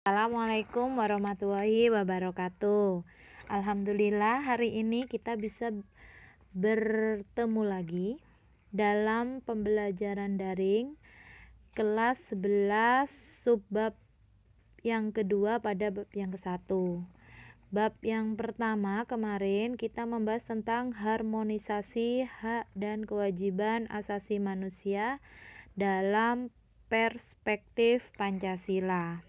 Assalamualaikum warahmatullahi wabarakatuh. Alhamdulillah hari ini kita bisa bertemu lagi dalam pembelajaran daring kelas 11 subbab yang kedua pada bab yang ke-1. Bab yang pertama kemarin kita membahas tentang harmonisasi hak dan kewajiban asasi manusia dalam perspektif Pancasila.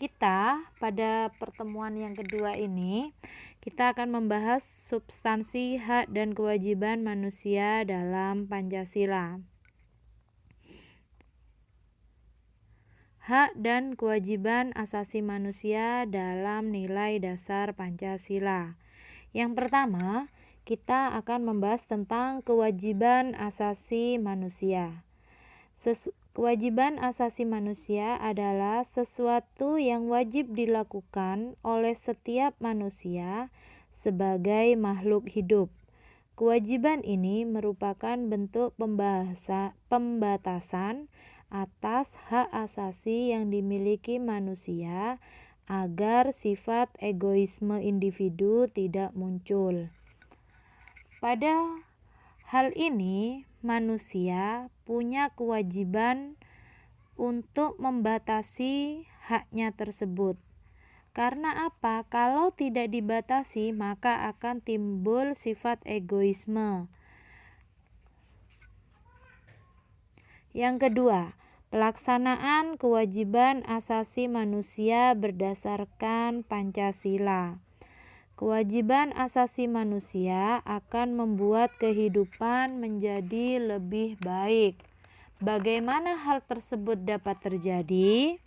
Kita pada pertemuan yang kedua ini kita akan membahas substansi hak dan kewajiban manusia dalam Pancasila. Hak dan kewajiban asasi manusia dalam nilai dasar Pancasila. Yang pertama, kita akan membahas tentang kewajiban asasi manusia. Kewajiban asasi manusia adalah sesuatu yang wajib dilakukan oleh setiap manusia sebagai makhluk hidup. Kewajiban ini merupakan bentuk pembatasan atas hak asasi yang dimiliki manusia agar sifat egoisme individu tidak muncul. Pada hal ini, manusia punya kewajiban untuk membatasi haknya tersebut. Karena apa? Kalau tidak dibatasi, maka akan timbul sifat egoisme. Yang kedua, pelaksanaan kewajiban asasi manusia berdasarkan Pancasila. Kewajiban asasi manusia akan membuat kehidupan menjadi lebih baik. Bagaimana hal tersebut dapat terjadi?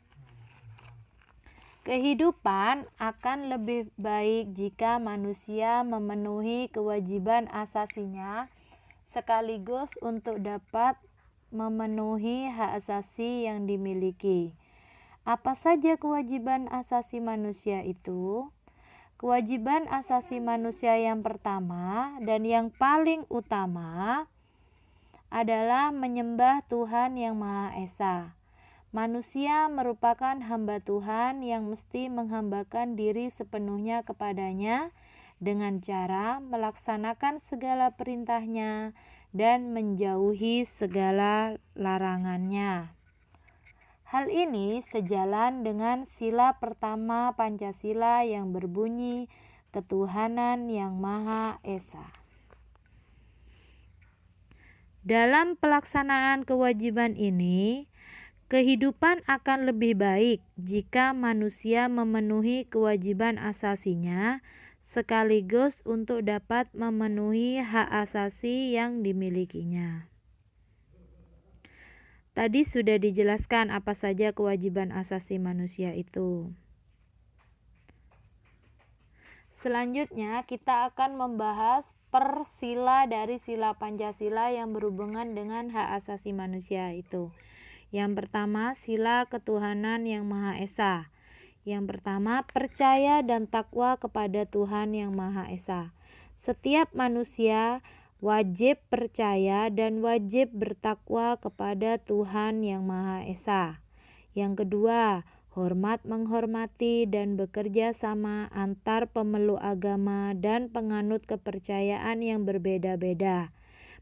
Kehidupan akan lebih baik jika manusia memenuhi kewajiban asasinya sekaligus untuk dapat memenuhi hak asasi yang dimiliki. Apa saja kewajiban asasi manusia itu? Kewajiban asasi manusia yang pertama dan yang paling utama adalah menyembah Tuhan Yang Maha Esa. Manusia merupakan hamba Tuhan yang mesti menghambakan diri sepenuhnya kepadanya dengan cara melaksanakan segala perintahnya dan menjauhi segala larangannya. Hal ini sejalan dengan sila pertama Pancasila yang berbunyi Ketuhanan Yang Maha Esa. Dalam pelaksanaan kewajiban ini, kehidupan akan lebih baik jika manusia memenuhi kewajiban asasinya sekaligus untuk dapat memenuhi hak asasi yang dimilikinya. Tadi sudah dijelaskan apa saja kewajiban asasi manusia itu. Selanjutnya kita akan membahas per sila dari sila Pancasila yang berhubungan dengan hak asasi manusia itu. Yang pertama, sila ketuhanan Yang Maha Esa. Yang pertama, percaya dan takwa kepada Tuhan Yang Maha Esa. Setiap manusia wajib percaya dan wajib bertakwa kepada Tuhan Yang Maha Esa. Yang kedua, hormat menghormati dan bekerja sama antar pemeluk agama dan penganut kepercayaan yang berbeda-beda.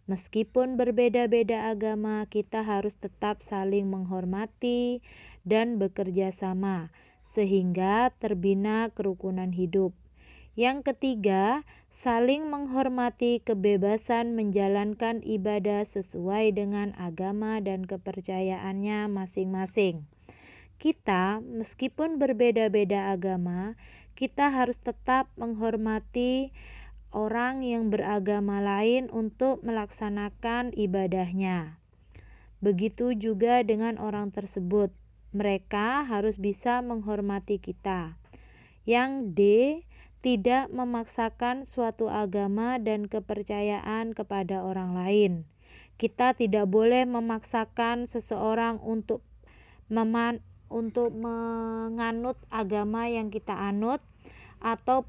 Meskipun berbeda-beda agama, kita harus tetap saling menghormati dan bekerja sama, sehingga terbina kerukunan hidup. Yang ketiga, saling menghormati kebebasan menjalankan ibadah sesuai dengan agama dan kepercayaannya masing-masing. Kita, meskipun berbeda-beda agama, kita harus tetap menghormati orang yang beragama lain untuk melaksanakan ibadahnya. Begitu juga dengan orang tersebut, mereka harus bisa menghormati kita. Yang D, tidak memaksakan suatu agama dan kepercayaan kepada orang lain. Kita tidak boleh memaksakan seseorang untuk menganut agama yang kita anut atau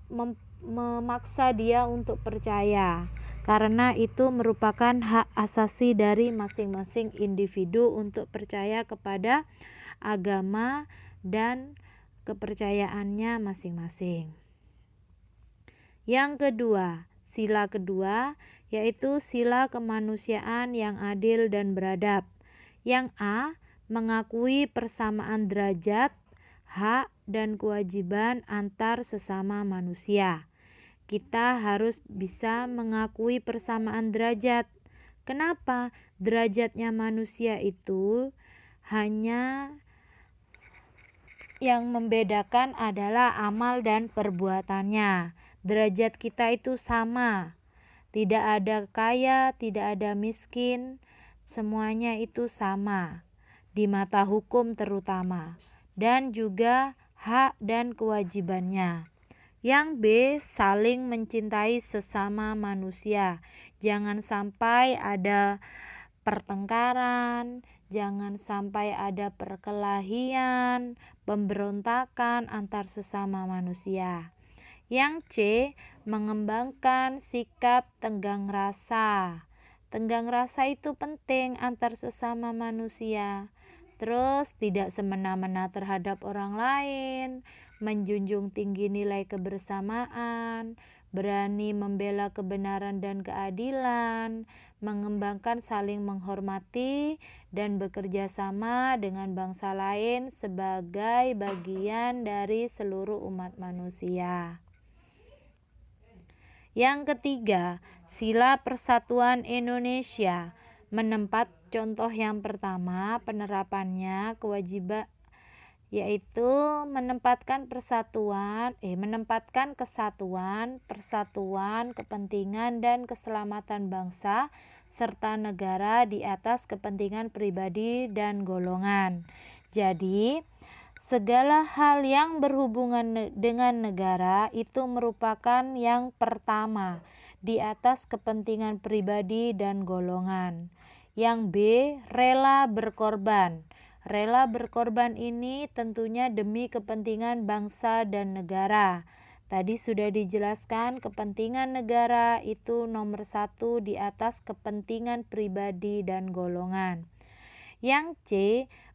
memaksa dia untuk percaya, karena itu merupakan hak asasi dari masing-masing individu untuk percaya kepada agama dan kepercayaannya masing-masing. Yang kedua, sila kedua yaitu sila kemanusiaan yang adil dan beradab. Yang A, mengakui persamaan derajat, hak, dan kewajiban antar sesama manusia. Kita harus bisa mengakui persamaan derajat. Kenapa? Derajatnya manusia itu hanya yang membedakan adalah amal dan perbuatannya. Derajat kita itu sama. Tidak ada kaya, tidak ada miskin, semuanya itu sama di mata hukum terutama, dan juga hak dan kewajibannya. Yang B, saling mencintai sesama manusia. Jangan sampai ada pertengkaran, jangan sampai ada perkelahian, pemberontakan antar sesama manusia. Yang C, mengembangkan sikap tenggang rasa. Tenggang rasa itu penting antar sesama manusia. Terus tidak semena-mena terhadap orang lain, menjunjung tinggi nilai kebersamaan, berani membela kebenaran dan keadilan, mengembangkan saling menghormati dan bekerja sama dengan bangsa lain sebagai bagian dari seluruh umat manusia. Yang ketiga, sila persatuan Indonesia. Contoh yang pertama, penerapannya kewajiban yaitu menempatkan kesatuan, persatuan, kepentingan dan keselamatan bangsa serta negara di atas kepentingan pribadi dan golongan. Jadi, segala hal yang berhubungan dengan negara itu merupakan yang pertama di atas kepentingan pribadi dan golongan. Yang B, rela berkorban. Rela berkorban ini tentunya demi kepentingan bangsa dan negara. Tadi sudah dijelaskan kepentingan negara itu nomor 1 di atas kepentingan pribadi dan golongan. Yang C,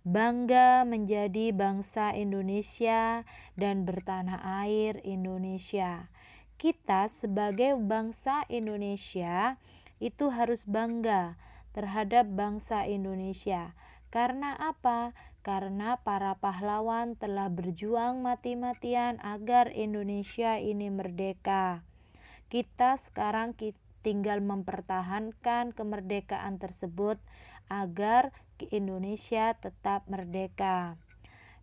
bangga menjadi bangsa Indonesia dan bertanah air Indonesia. Kita sebagai bangsa Indonesia itu harus bangga terhadap bangsa Indonesia. Karena apa? Karena para pahlawan telah berjuang mati-matian agar Indonesia ini merdeka. Kita sekarang tinggal mempertahankan kemerdekaan tersebut agar Indonesia tetap merdeka.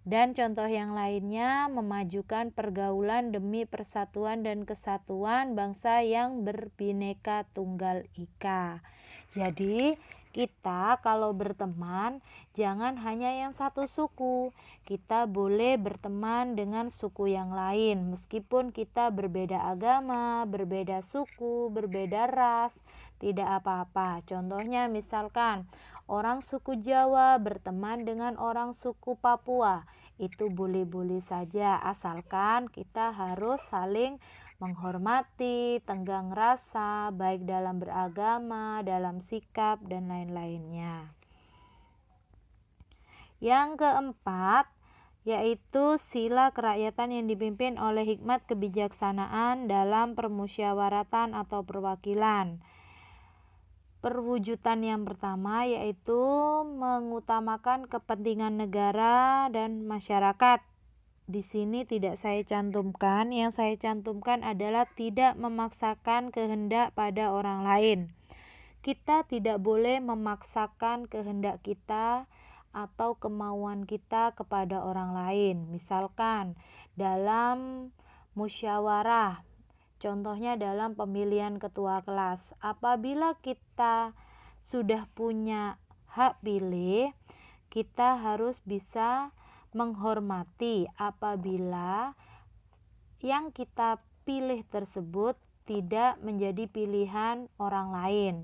Dan contoh yang lainnya, memajukan pergaulan demi persatuan dan kesatuan bangsa yang berbineka tunggal ika. Jadi kita kalau berteman jangan hanya yang satu suku. Kita boleh berteman dengan suku yang lain meskipun kita berbeda agama, berbeda suku, berbeda ras, tidak apa-apa. Contohnya misalkan orang suku Jawa berteman dengan orang suku Papua, itu boleh-boleh saja asalkan kita harus saling menghormati, tenggang rasa, baik dalam beragama, dalam sikap, dan lain-lainnya. Yang keempat, yaitu sila kerakyatan yang dipimpin oleh hikmat kebijaksanaan dalam permusyawaratan atau perwakilan. Perwujudan yang pertama yaitu mengutamakan kepentingan negara dan masyarakat. Di sini tidak saya cantumkan, yang saya cantumkan adalah tidak memaksakan kehendak pada orang lain. Kita tidak boleh memaksakan kehendak kita atau kemauan kita kepada orang lain. Misalkan dalam musyawarah, contohnya dalam pemilihan ketua kelas. Apabila kita sudah punya hak pilih, kita harus bisa menghormati apabila yang kita pilih tersebut tidak menjadi pilihan orang lain.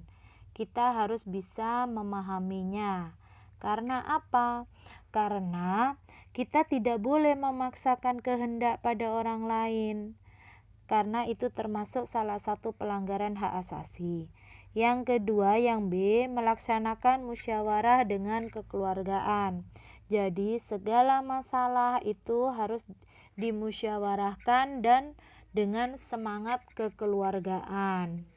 Kita harus bisa memahaminya. Karena apa? Karena kita tidak boleh memaksakan kehendak pada orang lain. Karena itu termasuk salah satu pelanggaran hak asasi. Yang kedua, yang B, melaksanakan musyawarah dengan kekeluargaan. Jadi segala masalah itu harus dimusyawarahkan dan dengan semangat kekeluargaan.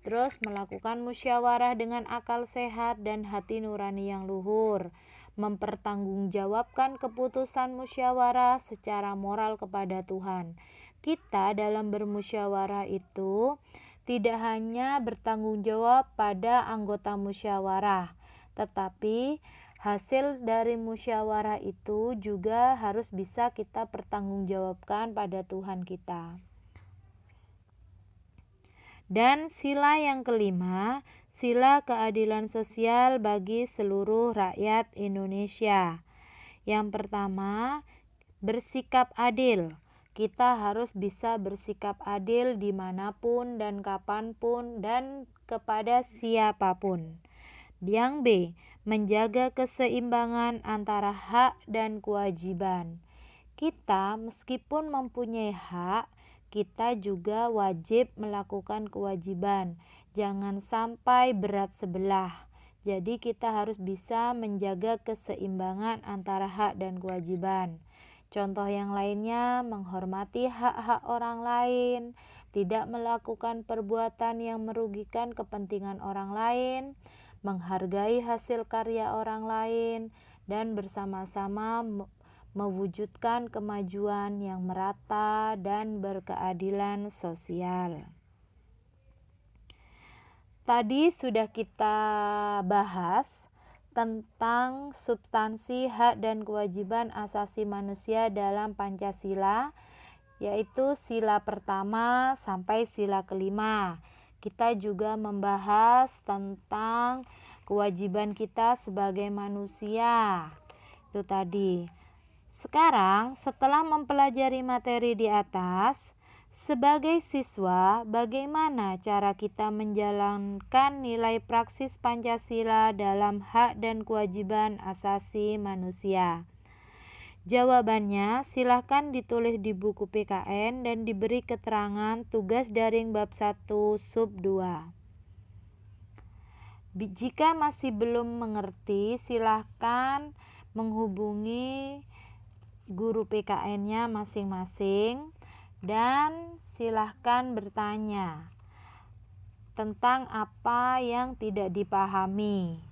Terus melakukan musyawarah dengan akal sehat dan hati nurani yang luhur. Mempertanggungjawabkan keputusan musyawarah secara moral kepada Tuhan. Kita dalam bermusyawarah itu tidak hanya bertanggung jawab pada anggota musyawarah, tetapi hasil dari musyawarah itu juga harus bisa kita pertanggungjawabkan pada Tuhan kita. Dan sila yang kelima, sila keadilan sosial bagi seluruh rakyat Indonesia. Yang pertama, bersikap adil. Kita harus bisa bersikap adil dimanapun dan kapanpun dan kepada siapapun. Yang B, menjaga keseimbangan antara hak dan kewajiban. Kita meskipun mempunyai hak, kita juga wajib melakukan kewajiban. Jangan sampai berat sebelah. Jadi kita harus bisa menjaga keseimbangan antara hak dan kewajiban. Contoh yang lainnya, menghormati hak-hak orang lain, tidak melakukan perbuatan yang merugikan kepentingan orang lain, menghargai hasil karya orang lain, dan bersama-sama mewujudkan kemajuan yang merata dan berkeadilan sosial. Tadi sudah kita bahas tentang substansi hak dan kewajiban asasi manusia dalam Pancasila, yaitu sila pertama sampai sila kelima. Kita juga membahas tentang kewajiban kita sebagai manusia. Itu tadi. Sekarang setelah mempelajari materi di atas, sebagai siswa, bagaimana cara kita menjalankan nilai praksis Pancasila dalam hak dan kewajiban asasi manusia? Jawabannya silahkan ditulis di buku PKN dan diberi keterangan tugas daring bab 1 sub 2. Jika masih belum mengerti, silahkan menghubungi guru PKN-nya masing-masing dan silahkan bertanya tentang apa yang tidak dipahami.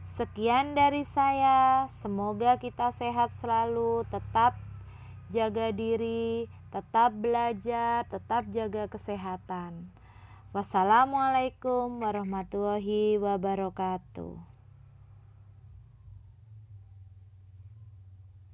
Sekian dari saya, semoga kita sehat selalu, tetap jaga diri, tetap belajar, tetap jaga kesehatan. Wassalamualaikum warahmatullahi wabarakatuh.